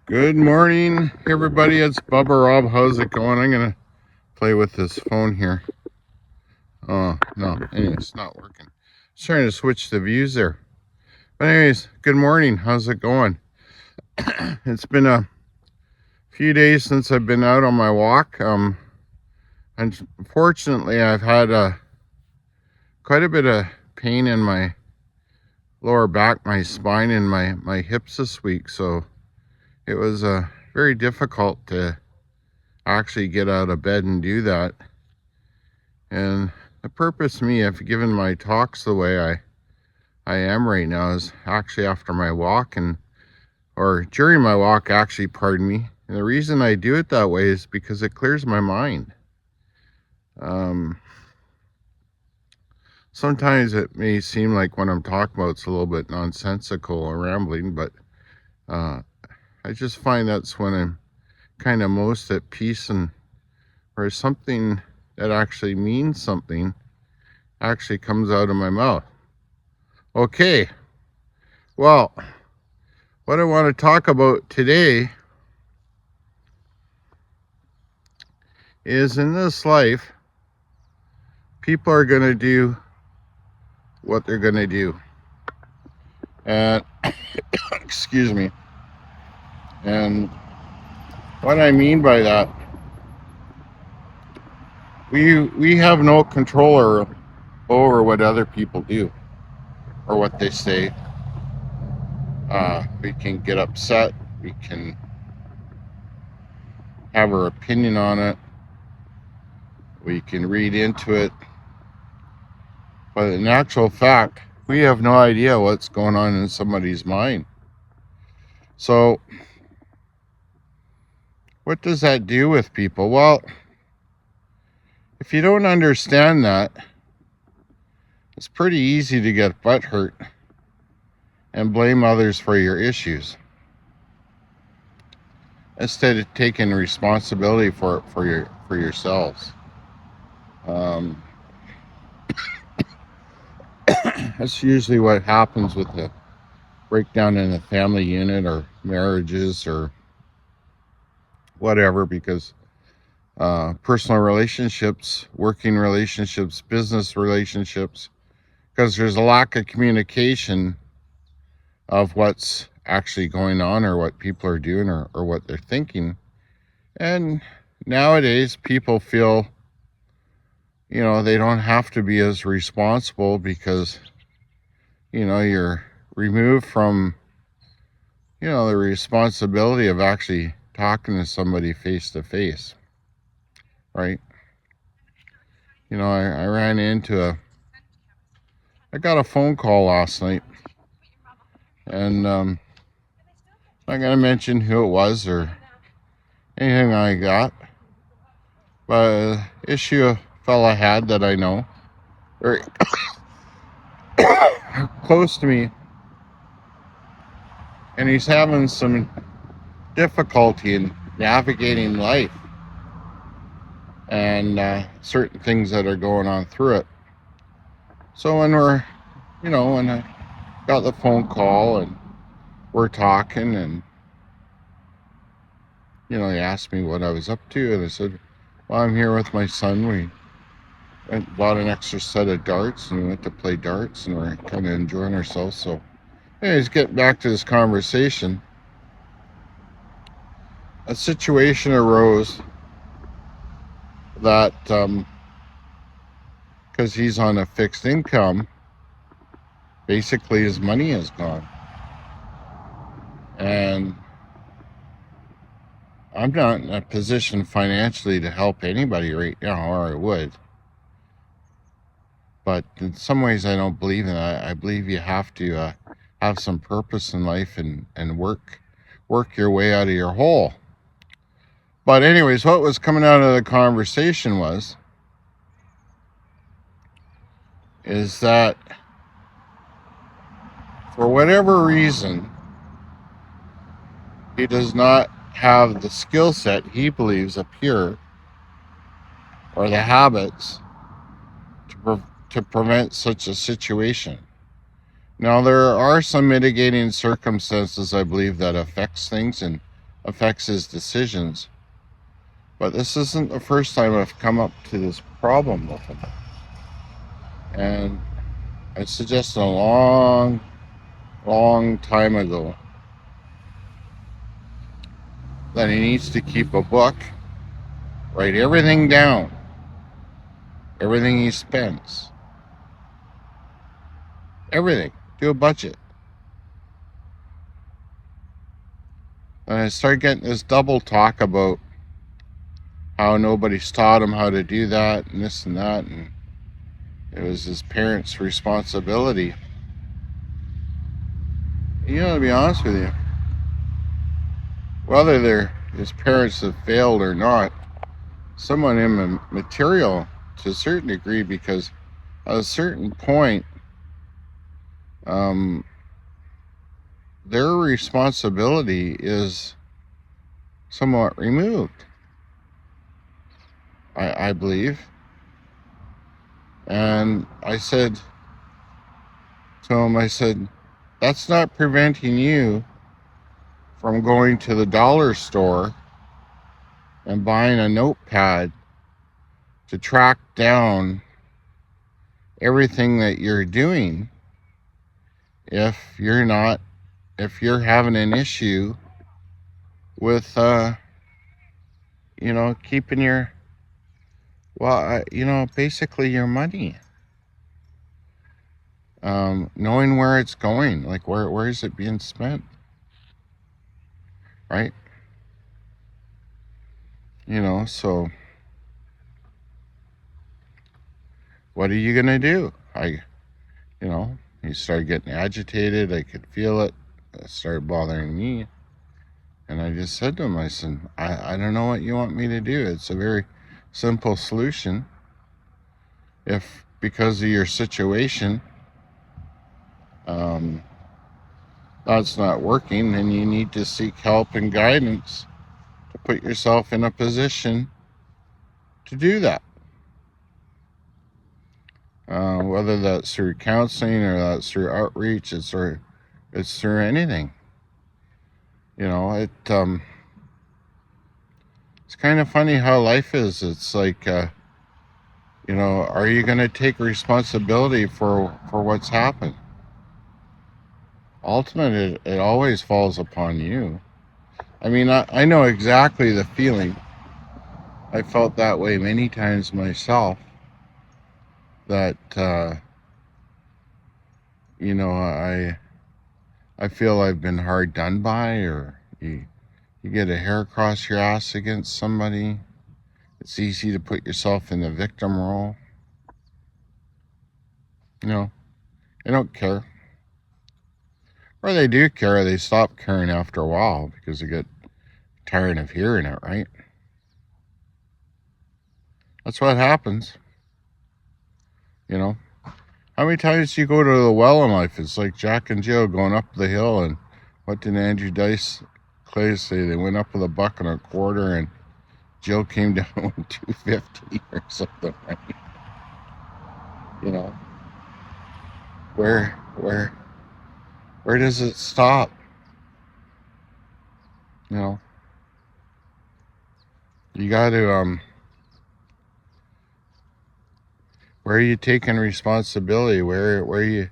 Good morning, everybody. It's Bubba Rob. How's it going? I'm gonna play with this phone here. Oh no, anyway, it's not working. Just trying to switch the views there. But anyways, good morning. How's it going? It's been a few days since I've been out on my walk. Unfortunately, I've had quite a bit of pain in my lower back, my spine, and my hips this week. So it was very difficult to actually get out of bed and do that. And the purpose me of giving my talks the way I am right now is actually after my walk or during my walk, actually, pardon me. And the reason I do it that way is because it clears my mind. Sometimes it may seem like what I'm talking about is a little bit nonsensical or rambling, but I just find that's when I'm kind of most at peace, and where something that actually means something actually comes out of my mouth. Okay, well, what I want to talk about today is, in this life, people are going to do what they're going to do. And excuse me. And what I mean by that, we have no control over what other people do or what they say. We can get upset. We can have our opinion on it. We can read into it. But in actual fact, we have no idea what's going on in somebody's mind. So what does that do with people? Well, if you don't understand that, it's pretty easy to get butthurt and blame others for your issues, instead of taking responsibility for yourselves. That's usually what happens with the breakdown in the family unit or marriages or whatever, because personal relationships, working relationships, business relationships, because there's a lack of communication of what's actually going on or what people are doing or what they're thinking. And nowadays people feel, they don't have to be as responsible because, you're removed from, the responsibility of actually talking to somebody face to face, right? I ran into I got a phone call last night, and I'm not going to mention who it was or anything I got, but an issue a fella had that I know, very close to me, and he's having some difficulty in navigating life and certain things that are going on through it. So when when I got the phone call and we're talking, and he asked me what I was up to, and I said, well, I'm here with my son. We went and bought an extra set of darts, and we went to play darts, and we're kind of enjoying ourselves. So anyways, getting back to this conversation, a situation arose that because he's on a fixed income, basically his money is gone. And I'm not in a position financially to help anybody right now, or I would. But in some ways I don't believe in that. I believe you have to have some purpose in life and work your way out of your hole. But anyways, what was coming out of the conversation is that for whatever reason, he does not have the skill set he believes appear, or the habits to prevent such a situation. Now, there are some mitigating circumstances, I believe, that affects things, and affects his decisions. But this isn't the first time I've come up to this problem with him. And I suggested a long, long time ago that he needs to keep a book, write everything down, everything he spends, everything, do a budget. And I started getting this double talk about how nobody's taught him how to do that and this and that, and it was his parents' responsibility. You know, to be honest with you, whether his parents have failed or not, somewhat immaterial to a certain degree, because at a certain point, their responsibility is somewhat removed, I believe. And I said to him, I said, that's not preventing you from going to the dollar store and buying a notepad to track down everything that you're doing if you're having an issue with keeping your basically your money, knowing where it's going, like where is it being spent, right? So what are you gonna do? He started getting agitated. I could feel it. It started bothering me. And I just said to him, I said, I don't know what you want me to do. It's a very simple solution. If because of your situation, that's not working, then you need to seek help and guidance to put yourself in a position to do that. Whether that's through counseling or that's through outreach, it's through anything. It's kind of funny how life is. It's like, are you going to take responsibility for what's happened? Ultimately, it always falls upon you. I mean, I know exactly the feeling. I felt that way many times myself. That I feel I've been hard done by, or you get a hair across your ass against somebody. It's easy to put yourself in the victim role. They don't care. Or they do care, they stop caring after a while because they get tired of hearing it, right? That's what happens. How many times do you go to the well in life? It's like Jack and Jill going up the hill, and what did Andrew Dice Clay say? They went up with $1.25 and Jill came down with $2.50 or something, right? Where does it stop? You got to where are you taking responsibility? Where are you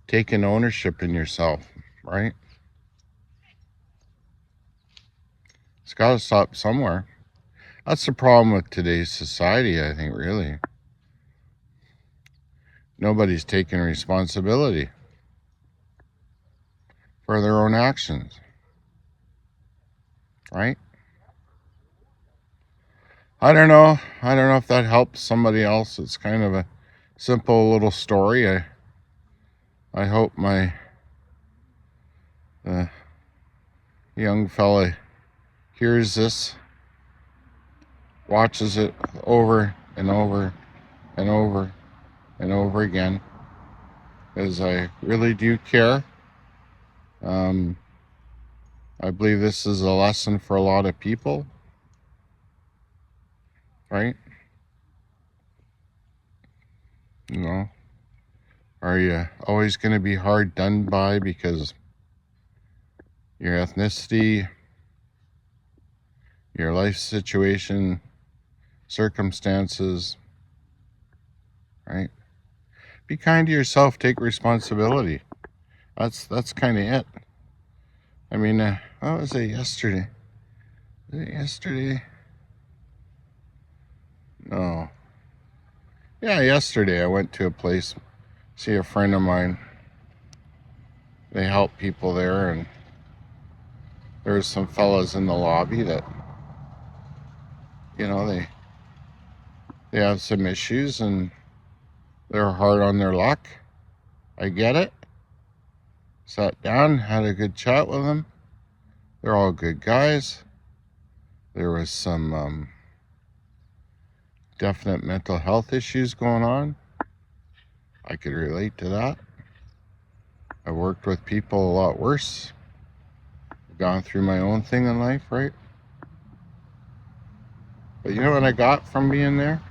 taking ownership in yourself, right? It's got to stop somewhere. That's the problem with today's society, I think, really. Nobody's taking responsibility for their own actions, right? I don't know if that helps somebody else. It's kind of a simple little story. I hope my young fella hears this, watches it over and over and over and over again, because I really do care. I believe this is a lesson for a lot of people, right? Are you always going to be hard done by because your ethnicity, your life situation, circumstances, right? Be kind to yourself. Take responsibility. That's kind of it. I mean, what was it yesterday? Was it yesterday? No. Yeah, yesterday I went to a place, see a friend of mine. They help people there, and there's some fellas in the lobby that, you know, they have some issues and they're hard on their luck. I get it. Sat down, had a good chat with them. They're all good guys. There was some definite mental health issues going on. I could relate to that. I worked with people a lot worse. I've gone through my own thing in life, right? But you know what I got from being there?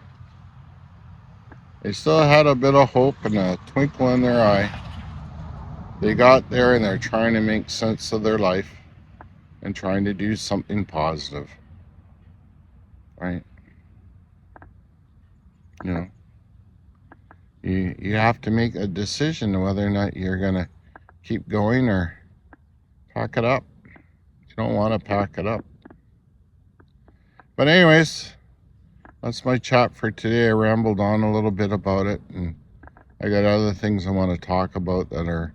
They still had a bit of hope and a twinkle in their eye. They got there and they're trying to make sense of their life and trying to do something positive, right? You know, you have to make a decision whether or not you're gonna keep going or pack it up. You don't want to pack it up. But anyways, that's my chat for today. I rambled on a little bit about it, and I got other things I want to talk about that are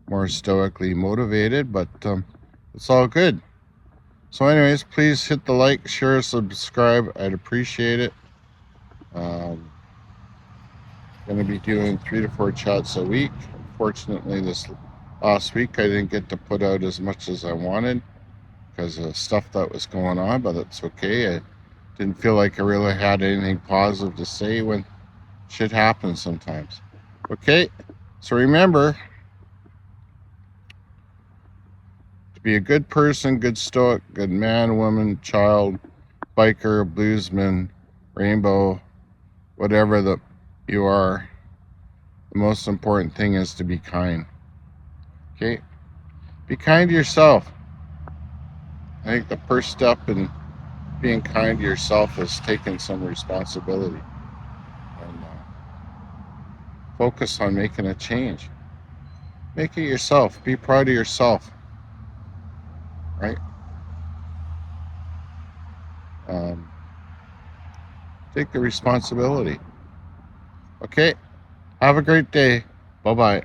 more stoically motivated, but it's all good. So anyways, please hit the like, share, subscribe. I'd appreciate it. Going to be doing 3 to 4 chats a week. Unfortunately, this last week I didn't get to put out as much as I wanted because of stuff that was going on, but it's okay. I didn't feel like I really had anything positive to say when shit happens sometimes. Okay, so remember to be a good person, good stoic, good man, woman, child, biker, bluesman, rainbow, whatever that you are. The most important thing is to be kind. Okay? Be kind to yourself. I think the first step in being kind to yourself is taking some responsibility and focus on making a change. Make it yourself. Be proud of yourself. Right? Take the responsibility. Okay? Have a great day. Bye-bye.